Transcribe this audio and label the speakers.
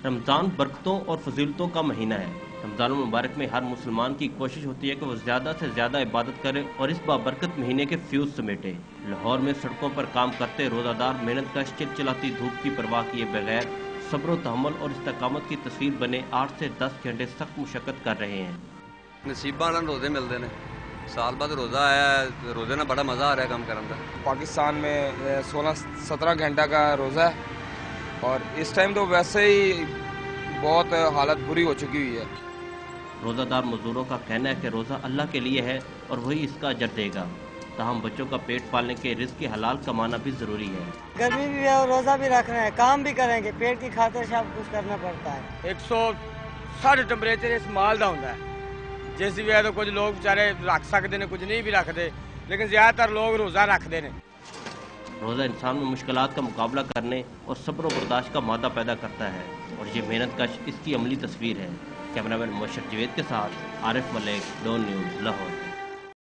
Speaker 1: رمضان برکتوں اور فضیلتوں کا مہینہ ہے۔ رمضان المبارک میں ہر مسلمان کی کوشش ہوتی ہے کہ وہ زیادہ سے زیادہ عبادت کرے اور اس بابرکت مہینے کے فیوز سمیٹے۔ لاہور میں سڑکوں پر کام کرتے روزہ دار محنت کش چلچلاتی دھوپ کی پرواہ کیے بغیر صبر و تحمل اور استقامت کی تصویر بنے 8 سے 10 گھنٹے سخت مشقت کر رہے ہیں۔
Speaker 2: نصیباں نال روزے ملتے ہیں، سال بعد روزہ آیا ہے، روزے میں بڑا مزہ آ رہا ہے کام کرنے کا۔
Speaker 3: پاکستان میں 16-17 گھنٹہ کا روزہ ہے اور اس ٹائم تو ویسے ہی بہت حالت بری ہو چکی ہوئی ہے۔
Speaker 1: روزہ دار مزدوروں کا کہنا ہے کہ روزہ اللہ کے لیے ہے اور وہی اس کا اجر دے گا، تاہم بچوں کا پیٹ پالنے کے رزق کے حلال کمانا بھی ضروری ہے۔
Speaker 4: گرمی بھی ہے اور روزہ بھی رکھنا ہے، کام بھی کریں گے، پیٹ کی خاطر سب کچھ کرنا پڑتا ہے۔
Speaker 5: 160 ٹمپریچر اس مال دا ہوندا ہے، جس بھی ہے تو کچھ لوگ بیچارے رکھ سکتے ہیں، کچھ نہیں بھی رکھتے، لیکن زیادہ تر لوگ روزہ رکھتے ہیں۔
Speaker 1: روزہ انسان میں مشکلات کا مقابلہ کرنے اور صبر و برداشت کا مادہ پیدا کرتا ہے اور یہ محنت کش اس کی عملی تصویر ہے۔ کیمرہ مین مشرف جوید کے ساتھ عارف ملک، ڈون نیوز، لاہور۔